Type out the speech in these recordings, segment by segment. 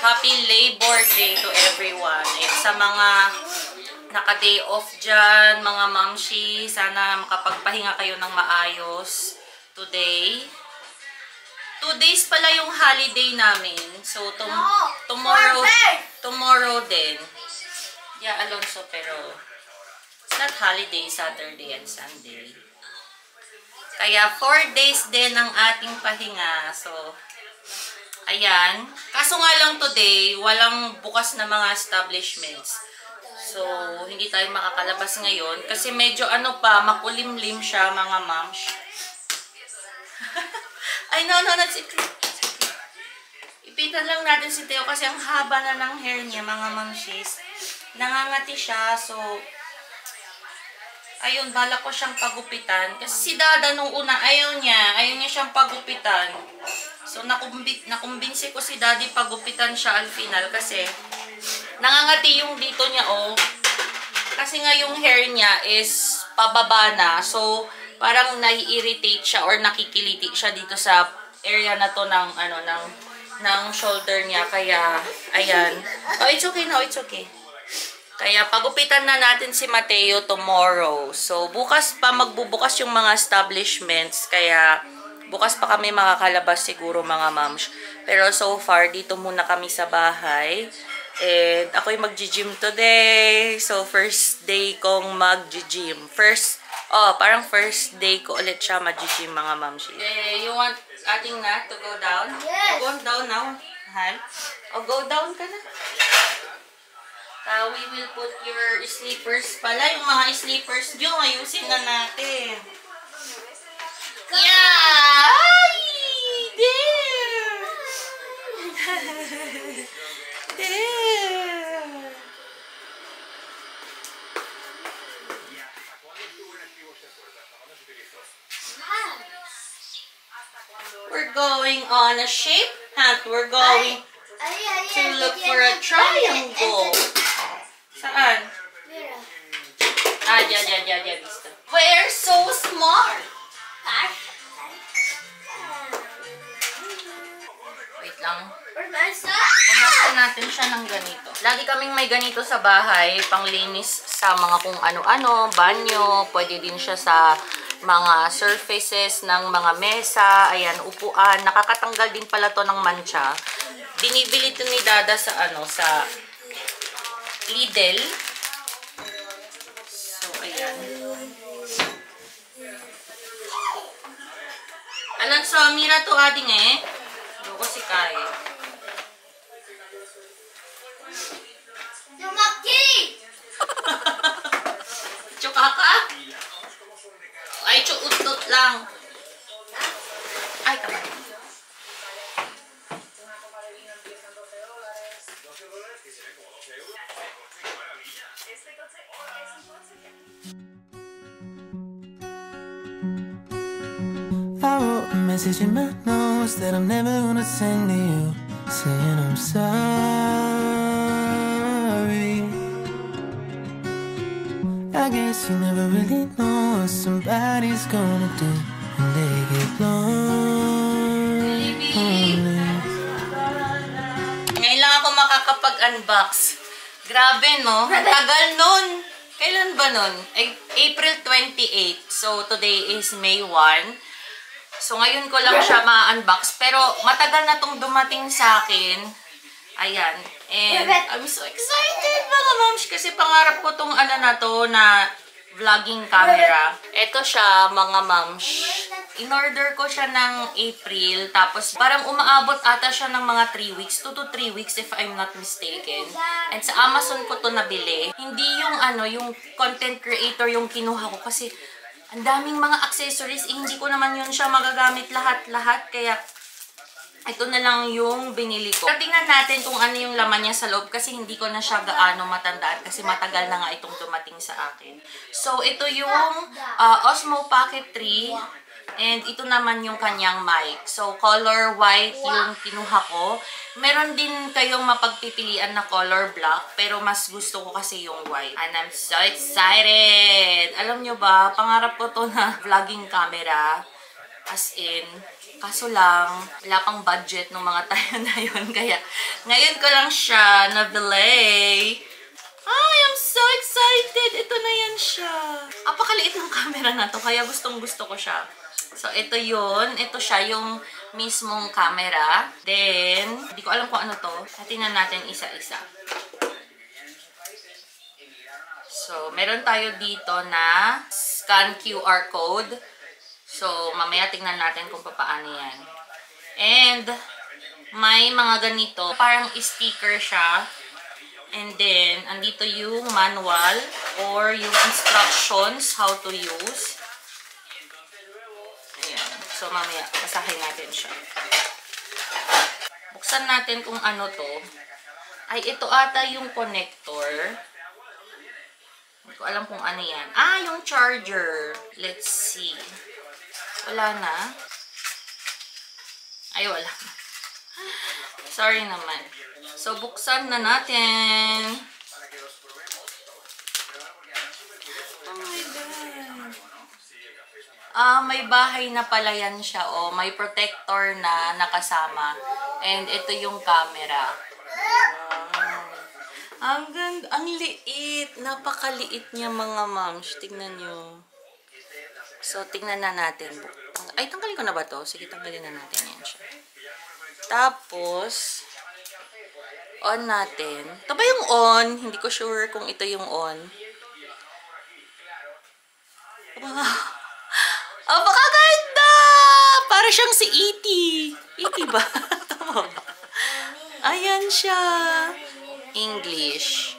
Happy Labor Day to everyone. And sa mga naka-day off dyan, mga mamshi, sana makapagpahinga kayo ng maayos today. 2 days pala yung holiday namin. So, tomorrow din. Yeah, Alonso, pero it's not holiday, Saturday and Sunday. Kaya 4 days din ang ating pahinga. So, ayan. Kaso nga lang today, walang bukas na mga establishments. So, hindi tayo makakalabas ngayon. Kasi medyo makulimlim siya, mga moms. Ay, no, that's it. Ipitan lang natin si Theo kasi ang haba na ng hair niya, mga momshies. Nangangati siya, so ayun, balak ko siyang pagupitan. Kasi si Dada nung una, ayaw niya siyang pagupitan. So, nakumbinsi ko si Daddy pagupitan siya al final kasi nangangati yung dito niya, oh. Kasi nga yung hair niya is pababa na. So, parang nai-irritate siya or nakikiliti siya dito sa area na to ng shoulder niya. Kaya, ayan. Oh, it's okay now. It's okay. Kaya, pagupitan na natin si Mateo tomorrow. So, bukas pa magbubukas yung mga establishments. Kaya, bukas pa kami makakalabas siguro, mga moms. Pero so far, dito muna kami sa bahay. And ako'y mag-gym today. So, first day kong mag-gym. Parang first day ko ulit siya mag-gym, mga mamshi. You want ating na to go down? Yes. Go down now, Han? Go down ka na. We will put your sleepers pala. Yung mga sleepers nyo, ayusin na natin. Yeah! Ay! There! There! We're going on a shape hunt. We're going to look for a triangle. Saan? Diyan, visto. We're so smart! Wait lang. Punasan natin siya ng ganito. Lagi kaming may ganito sa bahay, panglinis sa mga kung ano-ano, banyo, pwede din siya sa mga surfaces ng mga mesa, ayan, upuan. Nakakatanggal din pala to ng mancha. Binibili ito ni Dada sa sa Lidl. So, ayan. Alonso, mira to ading Loko si Kai. Lumaki! Tsuka ka? Ay, tsuutot lang. Ay, kamay. I wrote a message in my notes that I'm never gonna send to you, saying I'm sorry. I guess you never really know what somebody's gonna do when they get lonely. Ngayon lang ako makakapag-unbox. Grabe, no? Tagal nun. Kailan ba nun? April 28. So, today is May 1. So, ngayon ko lang siya ma-unbox. Pero, matagal na tong dumating sa akin. Ayan. And, I'm so excited, mga moms. Kasi pangarap ko tong na vlogging camera. Ito siya, mga moms. In-order ko siya ng April. Tapos, parang umaabot ata siya ng mga 3 weeks. 2 to 3 weeks if I'm not mistaken. And sa Amazon ko to nabili. Hindi yung yung content creator yung kinuha ko. Kasi, ang daming mga accessories, hindi ko naman yun siya magagamit lahat-lahat. Kaya, ito na lang yung binili ko. Tingnan natin kung ano yung laman niya sa loob kasi hindi ko na siya gaano matandaan kasi matagal na nga itong dumating sa akin. So, ito yung Osmo Pocket 3 and ito naman yung kanyang mic. So, color white yung kinuha ko. Meron din kayong mapagpipilian na color black pero mas gusto ko kasi yung white. And I'm so excited! Alam nyo ba, pangarap ko to na vlogging camera. As in, Kaso lang, wala pang budget ng mga tayo na yun. Kaya, ngayon ko lang siya nabili. Ay, I'm so excited! Ito na yan siya. Apakaliit ng camera na to, kaya gustong-gusto ko siya. So, ito yun. Ito siya, yung mismong camera. Then, hindi ko alam kung ano to. Tingnan natin isa-isa. So, meron tayo dito na scan QR code. So, mamaya tingnan natin kung paano yan. And, may mga ganito. Parang sticker siya. And then, andito yung manual or yung instructions how to use. Ayan. So, mamaya, basahin natin siya. Buksan natin kung ano to. Ay, ito ata yung connector. Hindi ko alam kung ano yan. Ah, yung charger. Let's see. Wala na. Ay, wala na. Sorry naman. So, buksan na natin. Oh my God. May bahay na pala yan siya. Oh, may protector na nakasama. And ito yung camera. Ang ganda. Ang liit. Napakaliit niya mga moms. Tignan nyo. So, tingnan na natin. Ay, tanggalin ko na ba to? Sige, tanggalin na natin yan siya. Tapos, on natin. Ito ba yung on? Hindi ko sure kung ito yung on. Wow! Oh, baka ganda! Para siyang si E.T. E.T. ba? Tama ba? Ayan siya. English.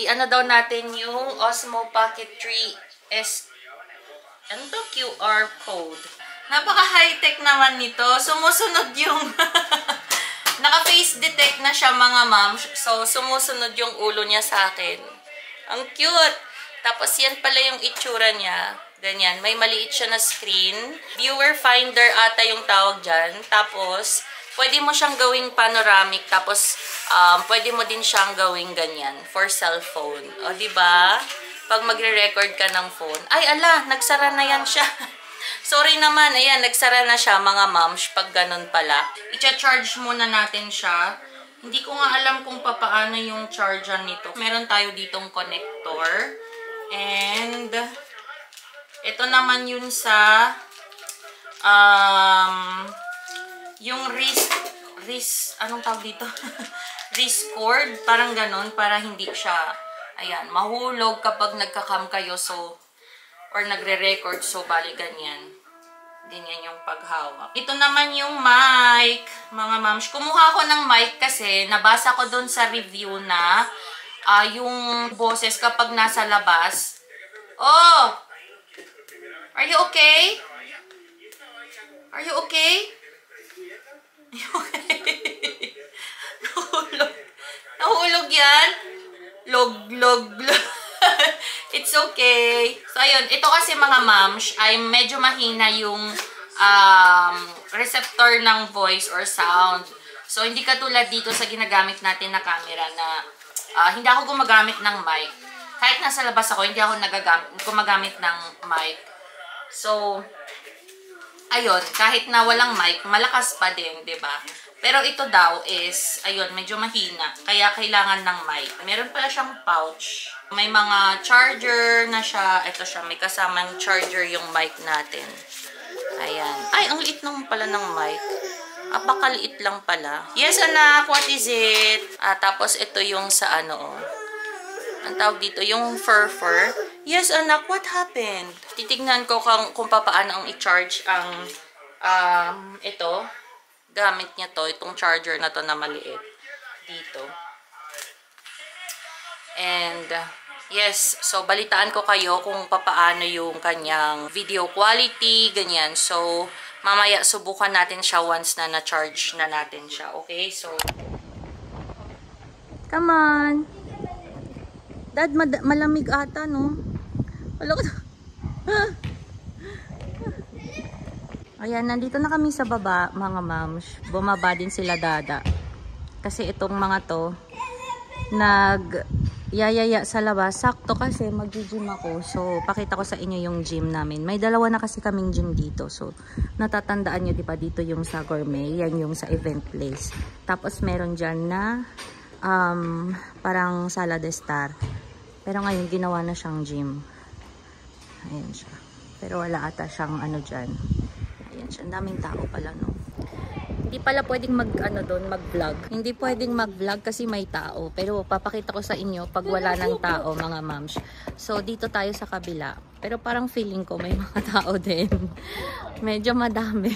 I-ano daw natin yung Osmo Pocket 3S. Ano to? QR code. Napaka-high-tech naman nito. Sumusunod yung... Naka-face detect na siya mga ma'am. So, sumusunod yung ulo niya sa akin. Ang cute! Tapos, yan pala yung itsura niya. Ganyan. May maliit siya na screen. Viewer finder ata yung tawag dyan. Tapos, pwede mo siyang gawing panoramic. Tapos, pwede mo din siyang gawing ganyan. For cellphone. O, diba? Pag magre-record ka ng phone. Ay, ala! Nagsara na yan siya. Sorry naman, ayan, nagsara na siya mga moms pag ganun pala. I-charge muna natin siya. Hindi ko nga alam kung paano yung charger nito. Meron tayo ditong connector. And, ito naman yun sa, yung wrist, anong tawag dito? Wrist cord, parang ganun, para hindi siya, ayan, mahulog kapag nagka-cam kayo, so, or nagre-record, so bali ganyan. Ganyan yung paghawak. Ito naman yung mic, mga moms. Kumuha ko ng mic kasi nabasa ko dun sa review na yung boses kapag nasa labas. Oh! Are you okay? Are you okay? Are you okay? Nahulog. Nahulog yan? Log. It's okay. So, ayun. Ito kasi mga moms, ay medyo mahina yung receptor ng voice or sound. So, hindi katulad dito sa ginagamit natin na camera na hindi ako gumagamit ng mic. Kahit nasa labas ako, hindi ako gumagamit ng mic. So, ayun. Kahit na walang mic, malakas pa din, diba? Pero ito daw is, ayun, medyo mahina. Kaya kailangan ng mic. Meron pala siyang pouch. May mga charger na siya. Ito siya, may kasamang charger yung mic natin. Ayan. Ay, ang liit naman pala ng mic. Apakaliit lang pala. Yes, anak, what is it? Tapos ito yung sa ano, oh. Ang tawag dito, yung fur. Yes, anak, what happened? Titignan ko kung paano ang i-charge ang ito. Gamit niya to, itong charger na to na maliit. Dito. And, yes, so balitaan ko kayo kung paano yung kanyang video quality, ganyan. So, mamaya subukan natin siya once na na-charge na natin siya. Okay, so, come on. Dad, malamig ata, no? Wala ko. Ayan, nandito na kami sa baba, mga moms. Bumaba din sila dada. Kasi itong mga to, yayaya sa labas. Sakto kasi mag-gym ako. So, pakita ko sa inyo yung gym namin. May dalawa na kasi kaming gym dito. So, natatandaan nyo, diba, dito yung sa Gourmet. Yan yung sa event place. Tapos, meron dyan na parang Sala de Star. Pero ngayon, ginawa na siyang gym. Ayan siya. Pero wala ata siyang ano dyan. Ayan siya. Ang daming tao pala, no? Hindi pala pwedeng mag-vlog. Hindi pwedeng mag-vlog kasi may tao. Pero papakita ko sa inyo pag wala ng tao, mga moms. So, dito tayo sa kabila. Pero parang feeling ko may mga tao din. Medyo madami.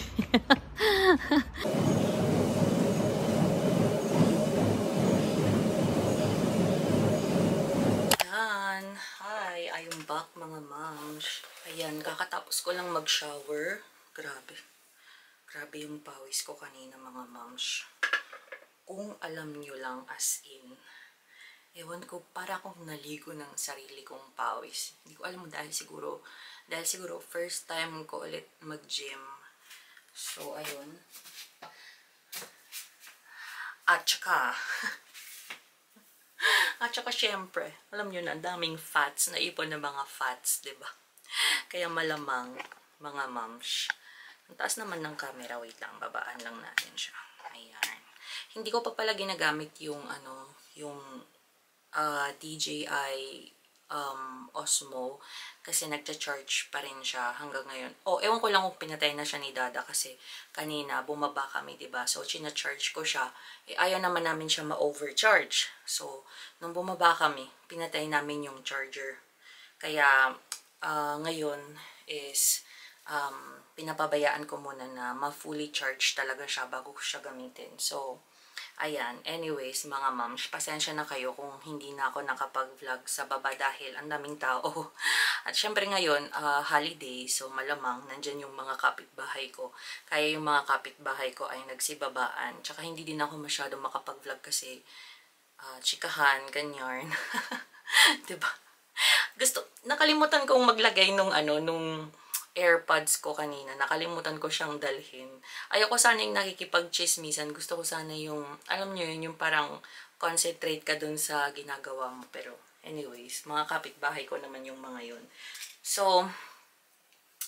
Ayan. Hi, I'm back, mga moms. Ayan, kakatapos ko lang mag-shower. Grabe. Grabe yung pawis ko kanina, mga moms. Kung alam nyo lang, as in, ewan ko, para akong naligo ng sarili kong pawis. Hindi ko alam mo dahil siguro first time ko ulit mag-gym. So, ayun. At saka syempre, alam nyo na, daming fats, naipon na mga fats, diba? Kaya malamang, mga moms. Ang taas naman ng camera. Wait lang. Babaan lang natin siya. Ayan. Hindi ko pa pala ginagamit yung DJI Osmo kasi nagcha-charge pa rin siya hanggang ngayon. Ewan ko lang kung pinatay na siya ni Dada kasi kanina bumaba kami, diba? So, china-charge ko siya. Ayaw naman namin siya ma-overcharge. So, nung bumaba kami, pinatay namin yung charger. Kaya, ngayon is pinapabayaan ko muna na ma-fully charge talaga siya bago ko siya gamitin. So, ayan. Anyways, mga moms, pasensya na kayo kung hindi na ako nakapag-vlog sa baba dahil ang daming tao. At syempre ngayon, holiday, so malamang nandyan yung mga kapitbahay ko. Kaya yung mga kapitbahay ko ay nagsibabaan. Tsaka hindi din ako masyado makapag-vlog kasi chikahan, ganyan. Diba? Nakalimutan kong maglagay nung AirPods ko kanina. Nakalimutan ko siyang dalhin. Ayoko sana yung nakikipag-chismisan. Gusto ko sana yung, alam nyo yun, yung parang concentrate ka dun sa ginagawa mo. Pero anyways, mga kapitbahay ko naman yung mga yun. So,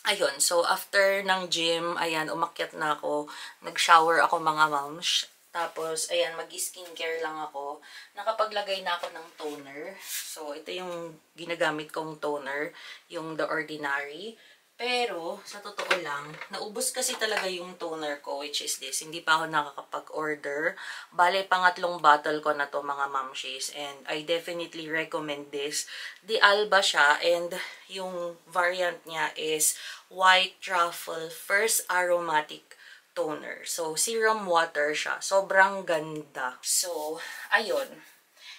ayun. So, after ng gym, ayan, umakyat na ako. Nag-shower ako, mga moms. Tapos, ayan, mag-skincare lang ako. Nakapaglagay na ako ng toner. So, ito yung ginagamit kong toner. Yung The Ordinary. Pero, sa totoo lang, naubos kasi talaga yung toner ko, which is this. Hindi pa ako nakakapag-order. Bale, pangatlong bottle ko na to, mga mamshies. And I definitely recommend this. The Alba siya, and yung variant niya is White Truffle First Aromatic Toner. So, serum water siya. Sobrang ganda. So, ayun.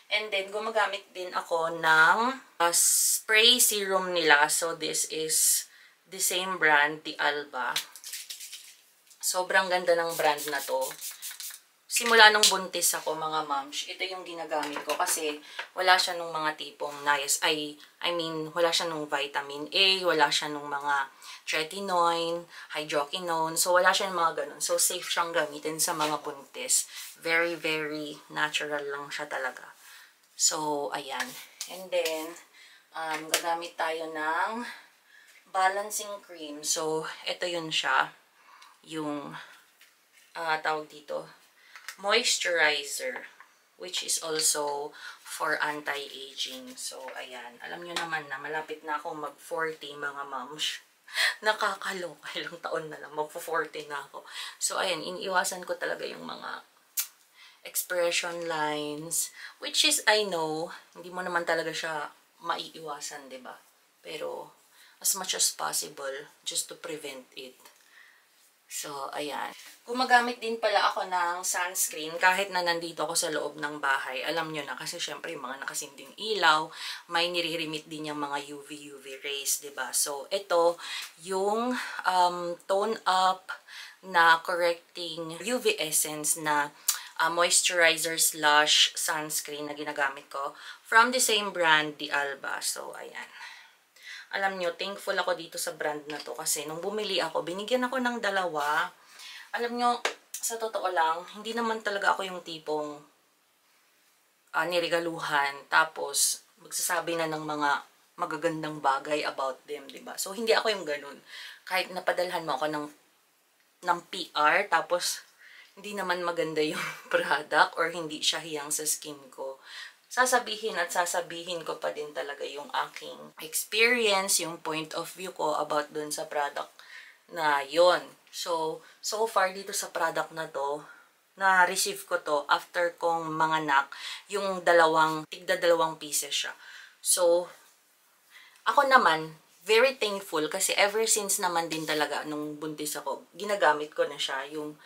And then, gumagamit din ako ng spray serum nila. So, this is the same brand, the Alba. Sobrang ganda ng brand na to. Simula nung buntis ako, mga moms, ito yung ginagamit ko kasi wala siya nung mga tipong nice. I mean, wala siya nung vitamin A, wala siya nung mga tretinoin, hydroquinone. So, wala siya ng mga ganun. So, safe siyang gamitin sa mga buntis. Very, very natural lang siya talaga. So, ayan. And then, gagamit tayo ng balancing cream. So, ito yun siya. Yung, tawag dito, moisturizer. Which is also for anti-aging. So, ayan. Alam nyo naman na malapit na akong mag-40, mga moms. Nakakaloka. Ilang taon na lang. Mag-40 na ako. So, ayan. Iniiwasan ko talaga yung mga expression lines. Which is, I know, hindi mo naman talaga siya maiiwasan, diba? Pero, as much as possible just to prevent it. So, ayan. Gumagamit din pala ako ng sunscreen kahit na nandito ako sa loob ng bahay. Alam nyo na kasi syempre yung mga nakasinding ilaw, may nire-remit din yung mga UV rays, diba? So, ito yung tone up na correcting UV essence na moisturizer slash sunscreen na ginagamit ko from the same brand, the Alba. So, ayan. Alam nyo, thankful ako dito sa brand na to kasi nung bumili ako, binigyan ako ng dalawa. Alam nyo, sa totoo lang, hindi naman talaga ako yung tipong niregaluhan, tapos magsasabi na ng mga magagandang bagay about them, diba? So, hindi ako yung ganun. Kahit napadalhan mo ako ng PR, tapos hindi naman maganda yung product or hindi siya hiyang sa skin ko, sasabihin at sasabihin ko pa din talaga yung aking experience, yung point of view ko about dun sa product na yon. So far dito sa product na to, na-receive ko to after kong manganak, yung tigda dalawang pieces siya. So, ako naman, very thankful kasi ever since naman din talaga nung buntis ako, ginagamit ko na siya, yung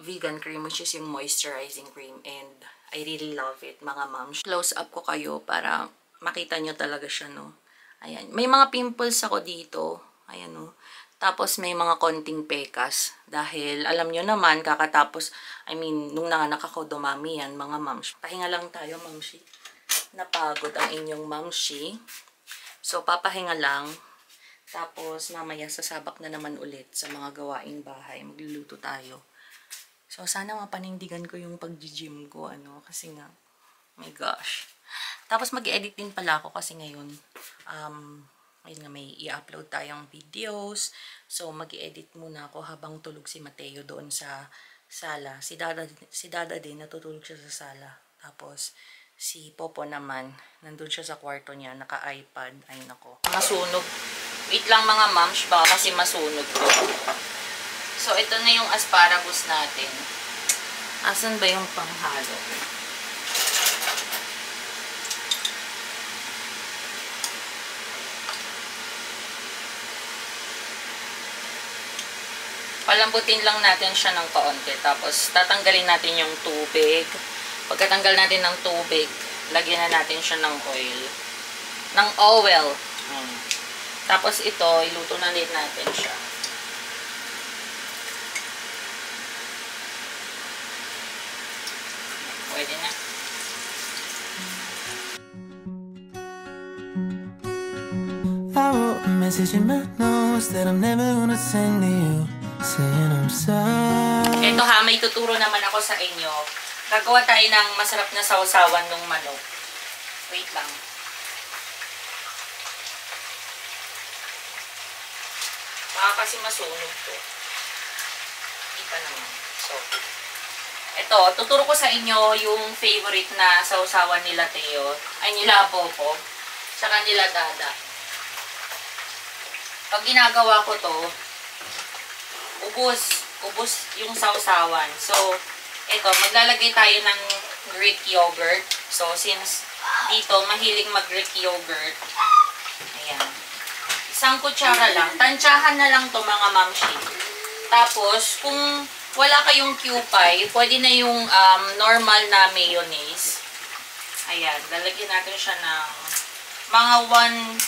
vegan cream, which is yung moisturizing cream, and I really love it, mga moms. Close up ko kayo para makita nyo talaga siya, no? Ayan. May mga pimples ako dito. Ayan, no? Tapos may mga konting pekas. Dahil, alam nyo naman, kakatapos, nung nanganak ako, dumami yan, mga moms. Pahinga lang tayo, mamshi. Napagod ang inyong mamshi. So, papahinga lang. Tapos, mamaya sasabak na naman ulit sa mga gawaing bahay. Magluluto tayo. So, sana mapanindigan ko yung pag-gym ko, kasi nga, oh my gosh. Tapos, mag-edit din pala ako kasi ngayon, ngayon nga may i-upload tayong videos. So, mag-edit muna ako habang tulog si Mateo doon sa sala. Si Dada din, natutulog siya sa sala. Tapos, si Popo naman, nandun siya sa kwarto niya, naka-iPad. Ay, nako. Masunog. Wait lang mga moms, baka kasi masunog ko. So, ito na yung asparagus natin. Asan ba yung panghalo? Palambutin lang natin siya ng kaunti. Tapos, tatanggalin natin yung tubig. Pagkatanggal natin ng tubig, lagyan na natin siya ng oil. Ng oil. Tapos, ito, iluto na din natin siya. Pwede na. I wrote a message in my notes that I'm never gonna send to you, saying I'm sorry. Ito ha, may tuturo naman ako sa inyo. Gagawa tayo ng masarap na sausawan ng manok. Wait lang. Baka kasi masunog to. Hindi pa naman. So, ito, tuturo ko sa inyo yung favorite na sausawan nila Teo. Ay, nila Popo. Tsaka nila Dada. Pag ginagawa ko to, ubos yung sausawan. So, ito, maglalagay tayo ng Greek yogurt. So, since dito, mahilig mag-Greek yogurt. Ayan. Isang kutsara lang. Tansyahan na lang to mga mamshi. Tapos, kung wala kayong Kewpie, pwede na yung normal na mayonnaise. Ayan, lalagyan natin siya ng mga 1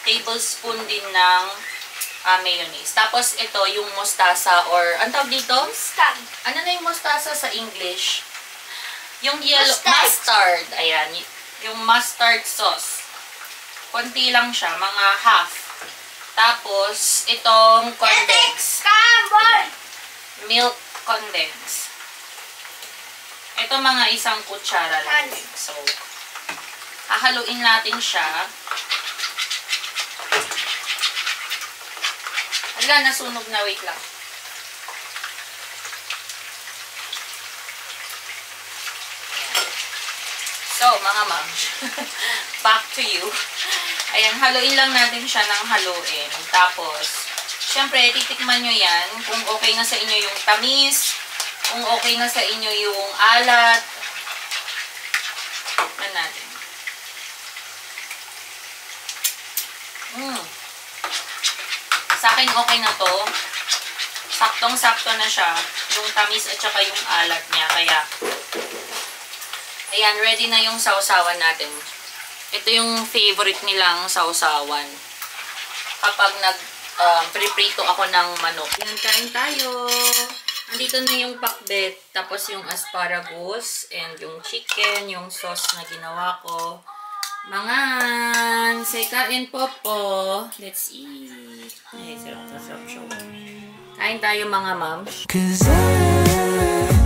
tablespoon din ng mayonnaise. Tapos ito, yung mustasa or, ang tawag dito? Mustard. Ano na yung mustasa sa English? Yung yellow, mustard. Ayan, yung mustard sauce. Konti lang siya, mga half. Tapos, itong condensed milk condense. Ito mga isang kutsara lang. So, hahaluin natin siya. Hala, nasunog na. Wait lang. So, mga moms, back to you. Ayan, haluin lang natin siya ng haluin. Tapos, syempre, titikman nyo yan kung okay na sa inyo yung tamis, kung okay na sa inyo yung alat. Tignan natin. Sa akin okay na to. Saktong-sakto na siya. Yung tamis at saka yung alat niya. Kaya, ayan, ready na yung sausawan natin. Ito yung favorite nilang sausawan. Kapag prito ako ng manok. Yan, kain tayo. Andito na yung pakbet, tapos yung asparagus, and yung chicken, yung sauce na ginawa ko. Mangan! Say kain po po. Let's eat. Ay, sarap siya. Kain tayo mga moms. 'Cause I